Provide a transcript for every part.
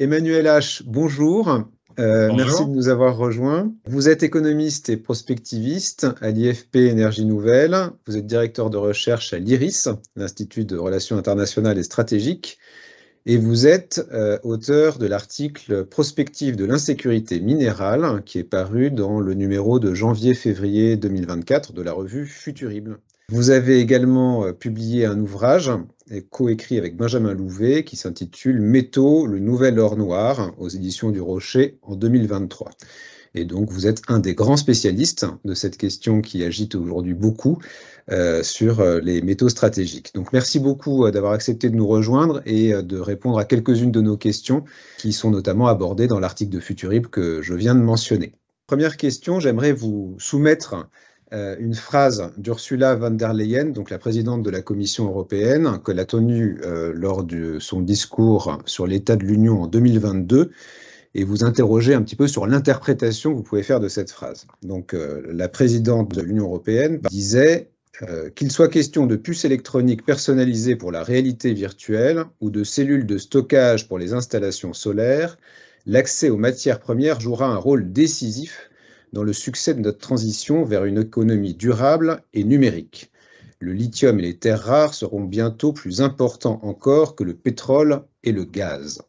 Emmanuel H, bonjour. Merci de Bonjour. nous avoir rejoints. Vous êtes économiste et prospectiviste à l'IFP Énergie Nouvelle. Vous êtes directeur de recherche à l'IRIS, l'Institut de Relations internationales et stratégiques. Et vous êtes auteur de l'article Prospective de l'insécurité minérale qui est paru dans le numéro de janvier-février 2024 de la revue Futurible. Vous avez également publié un ouvrage coécrit avec Benjamin Louvet qui s'intitule Métaux, le nouvel or noir aux éditions du Rocher en 2023. Et donc vous êtes un des grands spécialistes de cette question qui agite aujourd'hui beaucoup sur les métaux stratégiques. Donc merci beaucoup d'avoir accepté de nous rejoindre et de répondre à quelques-unes de nos questions qui sont notamment abordées dans l'article de Futurible que je viens de mentionner. Première question, j'aimerais vous soumettre une phrase d'Ursula von der Leyen, donc la présidente de la Commission européenne, qu'elle a tenue lors de son discours sur l'état de l'Union en 2022, et vous interroger un petit peu sur l'interprétation que vous pouvez faire de cette phrase. Donc la présidente de l'Union européenne disait qu'il soit question de puces électroniques personnalisées pour la réalité virtuelle ou de cellules de stockage pour les installations solaires, l'accès aux matières premières jouera un rôle décisif dans le succès de notre transition vers une économie durable et numérique. Le lithium et les terres rares seront bientôt plus importants encore que le pétrole et le gaz.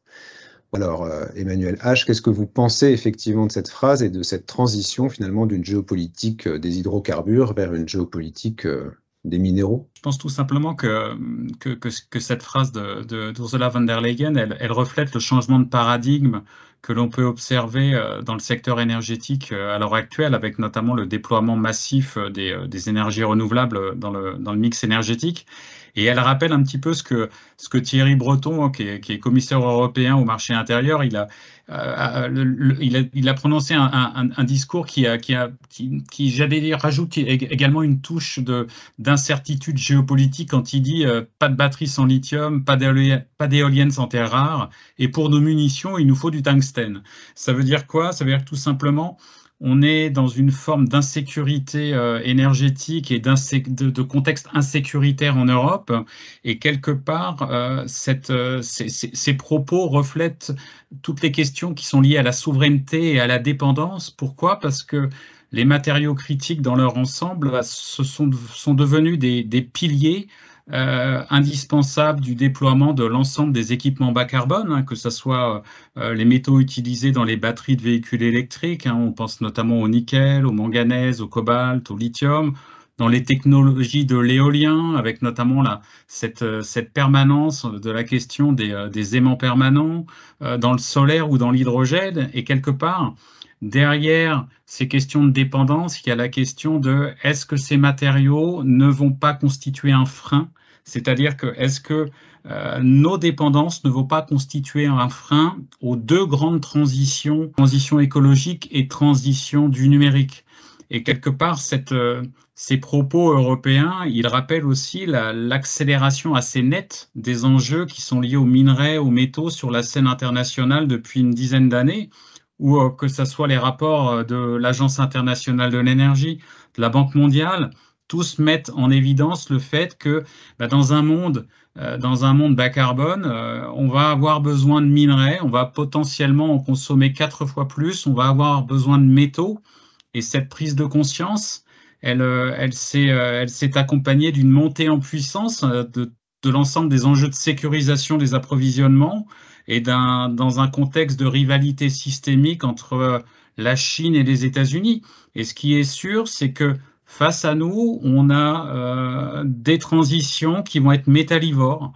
Alors, Emmanuel H, qu'est-ce que vous pensez effectivement de cette phrase et de cette transition finalement d'une géopolitique des hydrocarbures vers une géopolitique des minéraux? Je pense tout simplement que cette phrase d'Ursula von der Leyen, elle reflète le changement de paradigme que l'on peut observer dans le secteur énergétique à l'heure actuelle, avec notamment le déploiement massif des énergies renouvelables dans le mix énergétique. Et elle rappelle un petit peu ce que Thierry Breton, qui est commissaire européen au marché intérieur, il a prononcé un discours qui j'allais dire, rajoute également une touche d'incertitude géopolitique quand il dit pas de batterie sans lithium, pas d'éoliennes sans terres rares, et pour nos munitions, il nous faut du tungstène. Ça veut dire quoi? Ça veut dire que tout simplement, on est dans une forme d'insécurité énergétique et de contexte insécuritaire en Europe. Et quelque part, ces propos reflètent toutes les questions qui sont liées à la souveraineté et à la dépendance. Pourquoi? Parce que les matériaux critiques dans leur ensemble sont devenus des piliers indispensables du déploiement de l'ensemble des équipements bas carbone, hein, que ce soit les métaux utilisés dans les batteries de véhicules électriques, hein, on pense notamment au nickel, au manganèse, au cobalt, au lithium, dans les technologies de l'éolien, avec notamment cette permanence de la question des aimants permanents, dans le solaire ou dans l'hydrogène, et quelque part, derrière ces questions de dépendance, il y a la question de est-ce que ces matériaux ne vont pas constituer un frein? C'est-à-dire que est-ce que nos dépendances ne vont pas constituer un frein aux deux grandes transitions, transition écologique et transition du numérique? Et quelque part, ces propos européens, ils rappellent aussi l'accélération assez nette des enjeux qui sont liés aux minerais, aux métaux sur la scène internationale depuis une dizaine d'années, ou que ce soit les rapports de l'Agence internationale de l'énergie, de la Banque mondiale, tous mettent en évidence le fait que dans un monde bas carbone, on va avoir besoin de minerais, on va potentiellement en consommer 4 fois plus, on va avoir besoin de métaux, et cette prise de conscience, elle s'est accompagnée d'une montée en puissance de l'ensemble des enjeux de sécurisation des approvisionnements et dans un contexte de rivalité systémique entre la Chine et les États-Unis. Et ce qui est sûr, c'est que face à nous, on a des transitions qui vont être métallivores.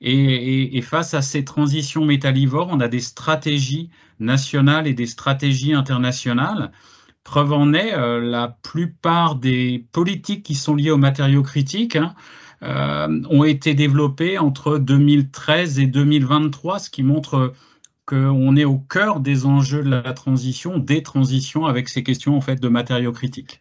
Et face à ces transitions métallivores, on a des stratégies nationales et des stratégies internationales. Preuve en est, la plupart des politiques qui sont liées aux matériaux critiques, hein, ont été développées entre 2013 et 2023, ce qui montre qu'on est au cœur des enjeux de la transition, des transitions avec ces questions en fait de matériaux critiques.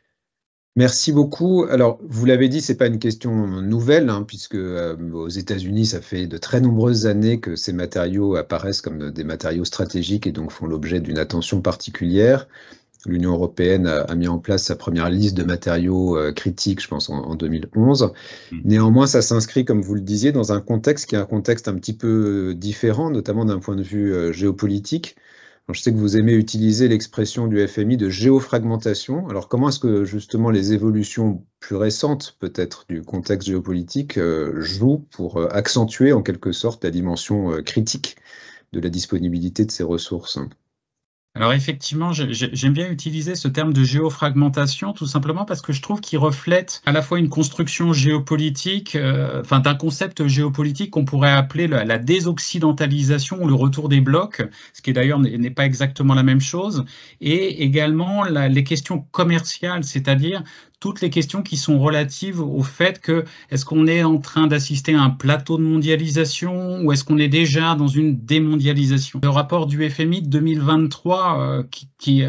Merci beaucoup. Alors, vous l'avez dit, c'est pas une question nouvelle, hein, puisque aux États-Unis, ça fait de très nombreuses années que ces matériaux apparaissent comme des matériaux stratégiques et donc font l'objet d'une attention particulière. L'Union européenne a mis en place sa première liste de matériaux critiques, je pense, en 2011. Néanmoins, ça s'inscrit, comme vous le disiez, dans un contexte qui est un contexte un petit peu différent, notamment d'un point de vue géopolitique. Alors, je sais que vous aimez utiliser l'expression du FMI de géofragmentation. Alors, comment est-ce que justement les évolutions plus récentes, peut-être, du contexte géopolitique jouent pour accentuer en quelque sorte la dimension critique de la disponibilité de ces ressources? Alors effectivement, j'aime bien utiliser ce terme de géofragmentation, tout simplement parce que je trouve qu'il reflète à la fois une construction géopolitique, enfin d'un concept géopolitique qu'on pourrait appeler la désoccidentalisation ou le retour des blocs, ce qui d'ailleurs n'est pas exactement la même chose, et également les questions commerciales, c'est-à-dire toutes les questions qui sont relatives au fait que est-ce qu'on est en train d'assister à un plateau de mondialisation ou est-ce qu'on est déjà dans une démondialisation. Le rapport du FMI de 2023 qui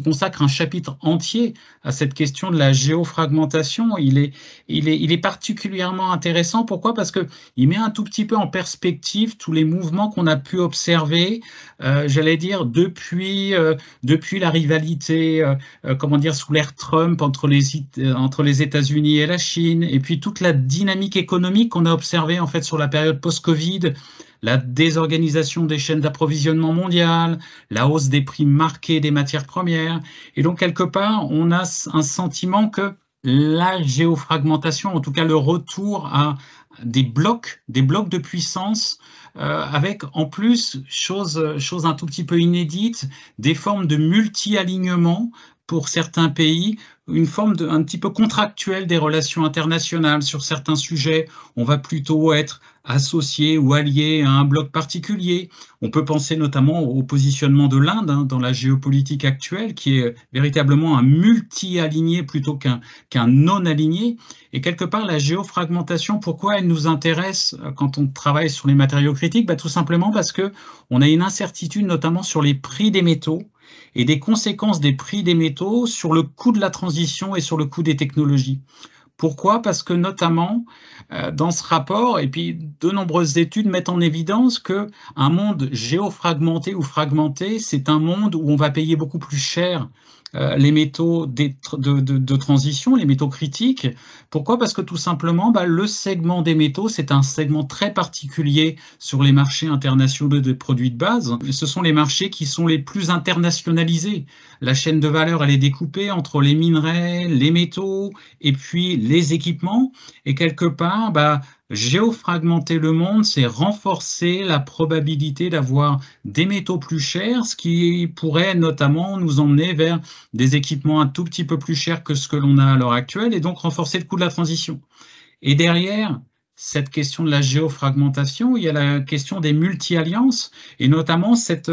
consacre un chapitre entier à cette question de la géofragmentation, il est particulièrement intéressant. Pourquoi? Parce qu'il met un tout petit peu en perspective tous les mouvements qu'on a pu observer, j'allais dire, depuis la rivalité, comment dire, sous l'ère Trump entre les États-Unis et la Chine, et puis toute la dynamique économique qu'on a observée en fait sur la période post-Covid, la désorganisation des chaînes d'approvisionnement mondiales, la hausse des prix marqués des matières premières. Et donc, quelque part, on a un sentiment que la géofragmentation, en tout cas le retour à des blocs de puissance, avec en plus, chose un tout petit peu inédite, des formes de multi-alignement pour certains pays, une forme un petit peu contractuelle des relations internationales. Sur certains sujets, on va plutôt être associé ou allié à un bloc particulier. On peut penser notamment au positionnement de l'Inde dans la géopolitique actuelle, qui est véritablement un multi-aligné plutôt qu'un non-aligné. Et quelque part, la géofragmentation, pourquoi elle nous intéresse quand on travaille sur les matériaux critiques? Tout simplement parce qu'on a une incertitude notamment sur les prix des métaux et des conséquences des prix des métaux sur le coût de la transition et sur le coût des technologies. Pourquoi? Parce que notamment, dans ce rapport, et puis de nombreuses études mettent en évidence qu'un monde géofragmenté ou fragmenté, c'est un monde où on va payer beaucoup plus cher les métaux de transition, les métaux critiques. Pourquoi? Parce que tout simplement, le segment des métaux, c'est un segment très particulier sur les marchés internationaux des produits de base. Ce sont les marchés qui sont les plus internationalisés. La chaîne de valeur, elle est découpée entre les minerais, les métaux et puis les équipements. Et quelque part, géofragmenter le monde, c'est renforcer la probabilité d'avoir des métaux plus chers, ce qui pourrait notamment nous emmener vers des équipements un tout petit peu plus chers que ce que l'on a à l'heure actuelle, et donc renforcer le coût de la transition. Et derrière cette question de la géofragmentation, il y a la question des multi-alliances, et notamment cet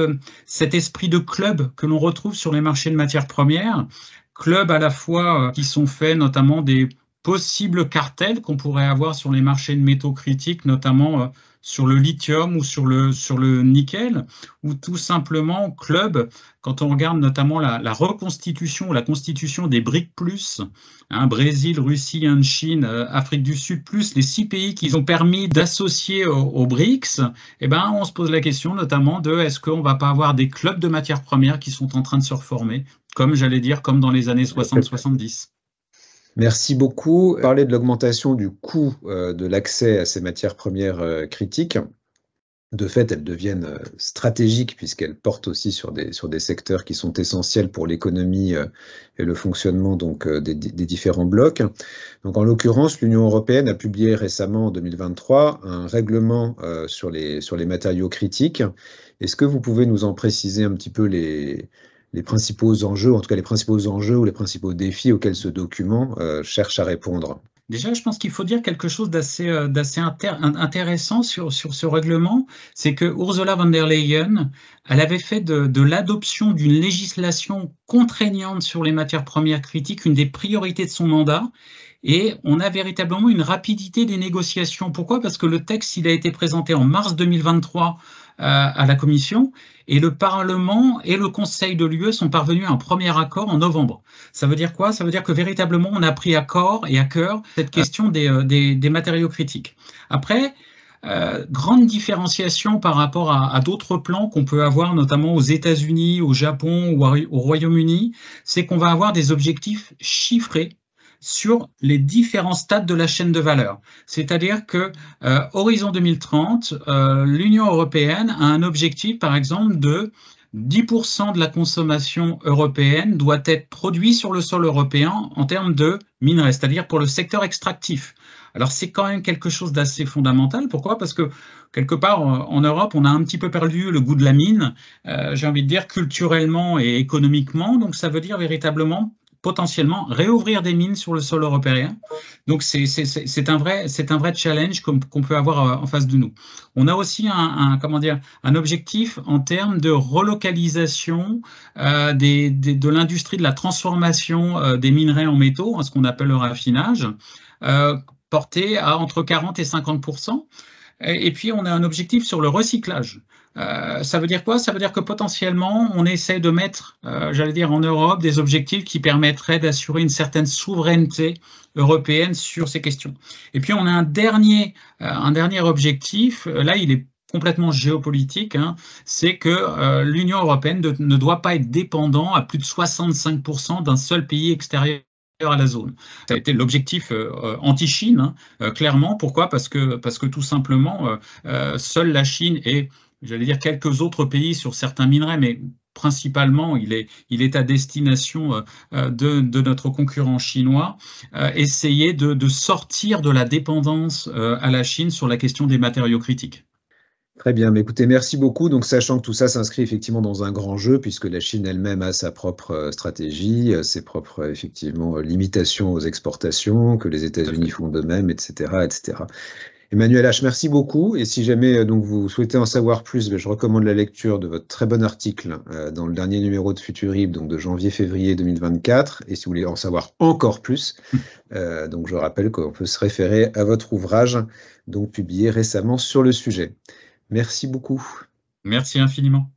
esprit de club que l'on retrouve sur les marchés de matières premières, clubs à la fois qui sont faits notamment des possibles cartels qu'on pourrait avoir sur les marchés de métaux critiques, notamment sur le lithium ou sur le nickel, ou tout simplement club, quand on regarde notamment la reconstitution, la constitution des BRIC+, Brésil, Russie, Inde, Chine, Afrique du Sud, plus les 6 pays qui ont permis d'associer aux BRICS, on se pose la question notamment de est-ce qu'on ne va pas avoir des clubs de matières premières qui sont en train de se reformer, comme dans les années 60-70. Merci beaucoup. Parler de l'augmentation du coût de l'accès à ces matières premières critiques. De fait, elles deviennent stratégiques puisqu'elles portent aussi sur des secteurs qui sont essentiels pour l'économie et le fonctionnement donc des différents blocs. Donc, en l'occurrence, l'Union européenne a publié récemment, en 2023, un règlement sur les matériaux critiques. Est-ce que vous pouvez nous en préciser un petit peu les principaux enjeux, en tout cas les principaux enjeux ou les principaux défis auxquels ce document cherche à répondre? Déjà, je pense qu'il faut dire quelque chose d'assez intéressant sur ce règlement, c'est que Ursula von der Leyen, elle avait fait de l'adoption d'une législation contraignante sur les matières premières critiques une des priorités de son mandat. Et on a véritablement une rapidité des négociations. Pourquoi? Parce que le texte, il a été présenté en mars 2023 à la Commission, et le Parlement et le Conseil de l'UE sont parvenus à un premier accord en novembre. Ça veut dire quoi? Ça veut dire que véritablement, on a pris à corps et à cœur cette question des matériaux critiques. Après, grande différenciation par rapport à d'autres plans qu'on peut avoir, notamment aux États-Unis, au Japon ou au Royaume-Uni, c'est qu'on va avoir des objectifs chiffrés sur les différents stades de la chaîne de valeur. C'est-à-dire que horizon 2030, l'Union européenne a un objectif, par exemple, de 10% de la consommation européenne doit être produite sur le sol européen en termes de minerais, c'est-à-dire pour le secteur extractif. Alors c'est quand même quelque chose d'assez fondamental. Pourquoi? Parce que quelque part en Europe, on a un petit peu perdu le goût de la mine, j'ai envie de dire culturellement et économiquement. Donc ça veut dire véritablement potentiellement réouvrir des mines sur le sol européen. Donc c'est un vrai challenge qu'on peut avoir en face de nous. On a aussi un objectif en termes de relocalisation de l'industrie de la transformation des minerais en métaux, hein, ce qu'on appelle le raffinage, porté à entre 40 et 50%. Et puis, on a un objectif sur le recyclage. Ça veut dire quoi? Ça veut dire que potentiellement, on essaie de mettre, j'allais dire, en Europe, des objectifs qui permettraient d'assurer une certaine souveraineté européenne sur ces questions. Et puis, on a un dernier objectif. Là, il est complètement géopolitique, hein, c'est que l'Union européenne ne doit pas être dépendant à plus de 65% d'un seul pays extérieur à la zone. Ça a été l'objectif anti-Chine, hein, clairement. Pourquoi? Parce que tout simplement, seule la Chine et, j'allais dire, quelques autres pays sur certains minerais, mais principalement, il est à destination de notre concurrent chinois, essayer de sortir de la dépendance à la Chine sur la question des matériaux critiques. Très bien, mais écoutez, merci beaucoup. Donc, sachant que tout ça s'inscrit effectivement dans un grand jeu, puisque la Chine elle-même a sa propre stratégie, ses propres effectivement limitations aux exportations, que les États-Unis font de même, etc., etc. Emmanuel H, merci beaucoup. Et si jamais donc vous souhaitez en savoir plus, je recommande la lecture de votre très bon article dans le dernier numéro de Futurib, donc de janvier-février 2024. Et si vous voulez en savoir encore plus, donc je rappelle qu'on peut se référer à votre ouvrage, donc publié récemment sur le sujet. Merci beaucoup. Merci infiniment.